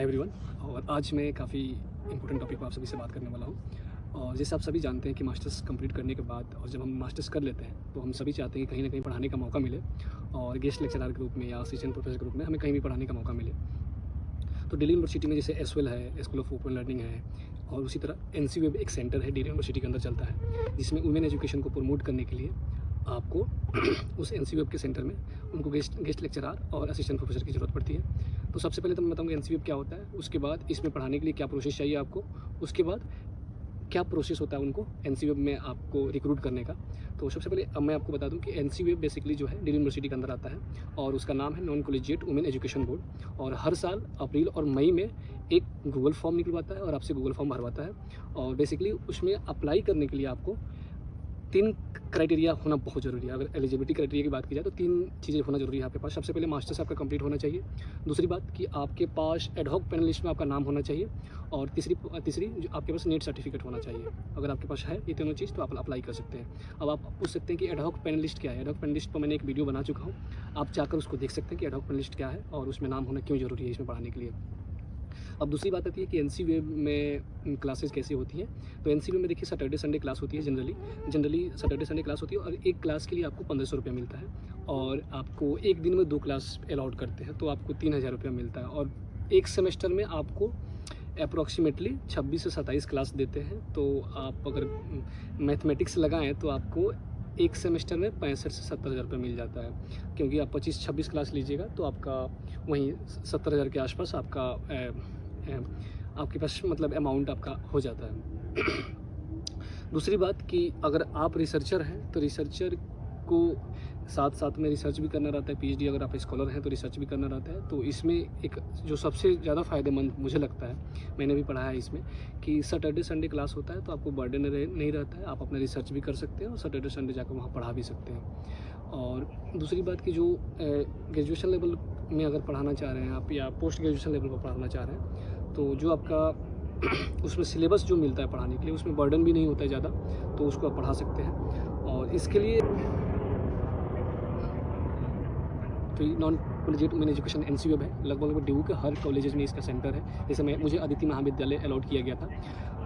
Hi everyone. और आज मैं काफ़ी इंपॉर्टेंट टॉपिक पर आप सभी से बात करने वाला हूँ। और जैसे आप सभी जानते हैं कि मास्टर्स कंप्लीट करने के बाद और जब हम मास्टर्स कर लेते हैं तो हम सभी चाहते हैं कि कहीं ना कहीं पढ़ाने का मौका मिले और गेस्ट लेक्चरर के रूप में या असिस्टेंट प्रोफेसर के रूप में हमें कहीं भी पढ़ाने का मौका मिले। तो दिल्ली यूनिवर्सिटी में जैसे एसवेल है, स्कूल ऑफ ओपन लर्निंग है, और उसी तरह एनसीवेब एक सेंटर है दिल्ली यूनिवर्सिटी के अंदर चलता है, जिसमें वुमेन एजुकेशन को प्रमोट करने के लिए आपको उस एनसीवेब के सेंटर में उनको गेस्ट लेक्चरर और असिस्टेंट प्रोफेसर की ज़रूरत पड़ती है। तो सबसे पहले तो मैं बताऊँगा एनसीवेब क्या होता है, उसके बाद इसमें पढ़ाने के लिए क्या प्रोसेस चाहिए आपको, उसके बाद क्या प्रोसेस होता है उनको एनसीवेब में आपको रिक्रूट करने का। तो सबसे पहले अब मैं आपको बता दूं कि एनसीवेब बेसिकली जो है दिल्ली यूनिवर्सिटी के अंदर आता है और उसका नाम है non collegiate women education board. और हर साल अप्रैल और मई में एक गूगल फॉर्म निकलवाता है और आपसे गूगल फॉर्म भरवाता है। और बेसिकली उसमें अप्लाई करने के लिए आपको 3 क्राइटेरिया होना बहुत ज़रूरी है। अगर एलिजिबिलिटी क्राइटेरिया की बात की जाए तो 3 चीज़ें होना ज़रूरी है आपके पास। सबसे पहले मास्टर्स आपका कंप्लीट होना चाहिए। दूसरी बात कि आपके पास एडहॉक पैनल लिस्ट में आपका नाम होना चाहिए। और तीसरी जो आपके पास नेट सर्टिफिकेट होना चाहिए। अगर आपके पास है ये तीनों चीज़ तो आप अप्लाई कर सकते हैं। अब आप पूछ सकते हैं कि एडहॉक पैनल लिस्ट क्या है। एडहॉक पैनल लिस्ट पर मैंने एक वीडियो बना चुका हूँ, आप जाकर उसको देख सकते हैं कि एडहॉक पैनल लिस्ट क्या है और उसमें नाम होना क्यों ज़रूरी है इसमें पढ़ाने के लिए। अब दूसरी बात आती है कि एनसीवेब में क्लासेस कैसी होती हैं। तो एनसीवेब में देखिए सैटरडे संडे क्लास होती है। जनरली सैटरडे संडे क्लास होती है और एक क्लास के लिए आपको 1500 रुपया मिलता है। और आपको एक दिन में 2 क्लास अलाउड करते हैं तो आपको 3000 रुपया मिलता है। और एक सेमेस्टर में आपको अप्रॉक्सीमेटली 26 से 27 क्लास देते हैं। तो आप अगर मैथमेटिक्स लगाएं तो आपको एक सेमेस्टर में 65 से 70,000 रुपये मिल जाता है, क्योंकि आप 25-26 क्लास लीजिएगा तो आपका वहीं 70,000 के आसपास आपके पास मतलब अमाउंट आपका हो जाता है। दूसरी बात कि अगर आप रिसर्चर हैं तो रिसर्चर को साथ साथ में रिसर्च भी करना रहता है। पीएचडी अगर आप स्कॉलर हैं तो रिसर्च भी करना रहता है। तो इसमें एक जो सबसे ज़्यादा फ़ायदेमंद मुझे लगता है, मैंने भी पढ़ा है इसमें, कि सैटरडे संडे क्लास होता है तो आपको बर्डन नहीं रहता है। आप अपना रिसर्च भी कर सकते हैं और सैटरडे संडे जाकर वहाँ पढ़ा भी सकते हैं। और दूसरी बात कि जो ग्रेजुएशन लेवल में अगर पढ़ाना चाह रहे हैं आप या पोस्ट ग्रेजुएशन लेवल पर पढ़ाना चाह रहे हैं तो जो आपका उसमें सिलेबस जो मिलता है पढ़ाने के लिए उसमें बर्डन भी नहीं होता है ज़्यादा, तो उसको आप पढ़ा सकते हैं। और इसके लिए तो non collegiate women education NCWEB है। लगभग ड्यू के हर कॉलेजेस में इसका सेंटर है। जैसे मुझे अदिति महाविद्यालय अलॉट किया गया था।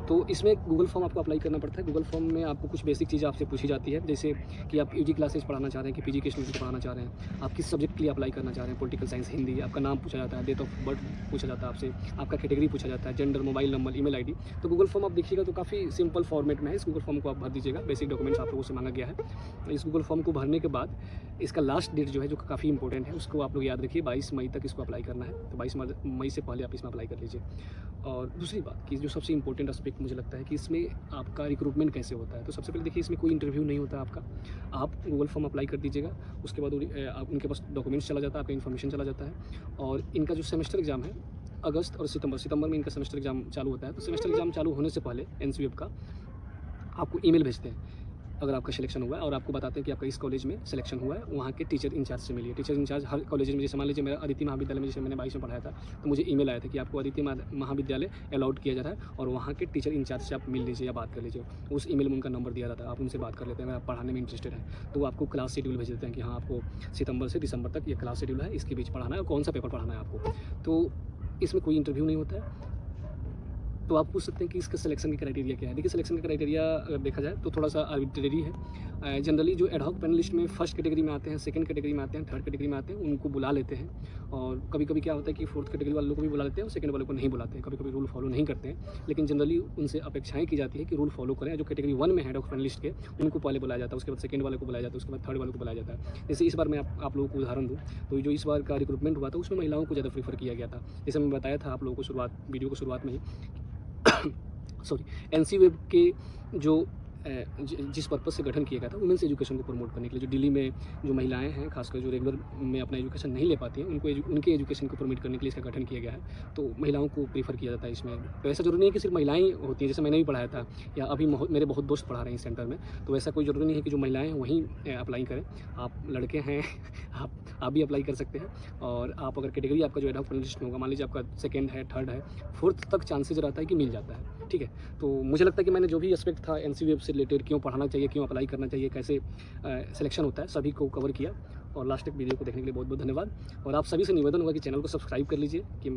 तो इसमें गूगल फॉर्म आपको अप्लाई करना पड़ता है। गूगल फॉर्म में आपको कुछ बेसिक चीज़ें आपसे पूछी जाती है, जैसे कि आप यूजी क्लासेस पढ़ाना चाह रहे हैं कि पीजी के स्टूडेंट पढ़ाना चाह रहे हैं, आप किस सब्जेक्ट के लिए अप्लाई करना चाह रहे हैं, पॉलिटिकल साइंस, हिंदी, आपका नाम पूछा जाता है, डेट ऑफ बर्थ पूछा जाता है आपसे, आपका कैटेगरी पूछा जाता है, gender, mobile number, email ID. तो गूगल फॉर्म आप देखिएगा तो काफ़ी सिंपल फॉर्मेट में है। इस गूगल फॉर्म को आप भर दीजिएगा। बेसिक डॉक्यूमेंट्स आप लोगों से मांगा गया है। इस गूगल फॉर्म को भरने के बाद इसका लास्ट डेट जो है, जो काफ़ी इंपॉर्टेंट है, उसको आप लोग याद रखिए, 22 मई तक इसको अप्लाई करना है। तो 22 मई से पहले आप इसमें अप्लाई कर लीजिए। और दूसरी बात कि जो सबसे इंपॉर्टेंट एस्पेक्ट मुझे लगता है कि इसमें आपका रिक्रूटमेंट कैसे होता है। तो सबसे पहले देखिए, इसमें कोई इंटरव्यू नहीं होता है आपका। आप गूगल फॉर्म अप्लाई कर दीजिएगा, उसके बाद आप उनके पास डॉक्यूमेंट्स चला जाता है, आपका इन्फॉर्मेशन चला जाता है। और इनका जो सेमेस्टर एग्जाम है अगस्त और सितंबर में इनका सेमेस्टर एग्जाम चालू होता है। तो सेमेस्टर एग्जाम चालू होने से पहले एनसीवेब का आपको ईमेल भेजते हैं अगर आपका सिलेक्शन हुआ है, और आपको बताते हैं कि आपका इस कॉलेज में सिलेक्शन हुआ है, वहाँ के टीचर इंचार्ज से मिलिए। टीचर इंचार्ज हर कॉलेज में, जैसे मान लीजिए मेरा अदिति महाविद्यालय में, जैसे मैंने 22 में पढ़ाया था, तो मुझे ईमेल आया था कि आपको अदिति महाविद्यालय अलाउड किया जा रहा है और वहाँ के टीचर इंचार्ज से आप मिल लीजिए या बात कर लीजिए। उस ईमेल में उनका नंबर दिया जाता है, आप उनसे बात कर लेते हैं अगर आप पढ़ाने में इंटरेस्टेड हैं। तो वो आपको क्लास शेड्यूल भेज देते हैं कि हाँ, आपको सितंबर से दिसंबर तक ये क्लास शेड्यूल है, इसके बीच पढ़ाना है और कौन सा पेपर पढ़ाना है आपको। तो इसमें कोई इंटरव्यू नहीं होता है। तो आप पूछ सकते हैं कि इसका सिलेक्शन की क्राइटेरिया क्या है। देखिए, सिलेक्शन का क्राइटेरिया अगर देखा जाए तो थोड़ा सा आर्बिट्रेरी है। जनरली जो एडहॉक पैनलिस्ट में फर्स्ट कैटेगरी में आते हैं, सेकंड कैटेगरी में आते हैं, थर्ड कैटेगरी में आते हैं, उनको बुला लेते हैं। और कभी कभी क्या होता है कि फोर्थ कैटेगरी वालों को भी बुला लेते हैं और सेकंड वालों को नहीं बुलाते हैं। कभी कभी रूल फॉलो नहीं करते हैं, लेकिन जनरली उनसे अपेक्षाएं की जाती है कि रूल फॉलो करें। जो कैटेगरी 1 में है एडहॉक पैनलिस्ट के, उनको पहले बुलाया जाता है, उसके बाद सेकंड वाले को बुलाया जाता है, उसके बाद थर्ड वाले को बुलाया जाता है। जैसे इस बार मैं आप लोगों को उदाहरण दूँ तो जो इस बार का रिक्रूटमेंट हुआ था उसमें महिलाओं को ज़्यादा प्रीफर किया गया था। जैसे मैं बताया था आप लोगों को वीडियो को शुरुआत में ही सॉरी, एनसीवेब के जो जिस पर्पज़ से गठन किया गया था वुमेन्स एजुकेशन को प्रमोट करने के लिए, जो दिल्ली में जो महिलाएं हैं, खासकर जो रेगुलर में अपना एजुकेशन नहीं ले पाती हैं, उनके एजुकेशन को प्रमोट करने के लिए इसका गठन किया गया है। तो महिलाओं को प्रीफर किया जाता है इसमें। तो ऐसा जरूरी नहीं है कि सिर्फ महिलाएं होती हैं, जैसे मैंने भी पढ़ाया था या अभी मेरे बहुत दोस्त पढ़ा रहे हैं इस सेंटर में। तो ऐसा कोई ज़रूरी नहीं है कि जो महिलाएँ हैं वहीं अप्लाई करें। आप लड़के हैं आप भी अप्लाई कर सकते हैं। और आप अगर कैटेगरी आपका जो एडहॉक पैनलिस्ट में होगा, मान लीजिए आपका सेकंड है, थर्ड है, फोर्थ तक चांसेज रहता है कि मिल जाता है। ठीक है, तो मुझे लगता है कि मैंने जो भी एस्पेक्ट था एनसीवेब से रिलेटेड, क्यों पढ़ाना चाहिए, क्यों अप्लाई करना चाहिए, कैसे सिलेक्शन होता है, सभी को कवर किया। और लास्ट तक वीडियो को देखने के लिए बहुत बहुत धन्यवाद। और आप सभी से निवेदन होगा कि चैनल को सब्सक्राइब कर लीजिए कि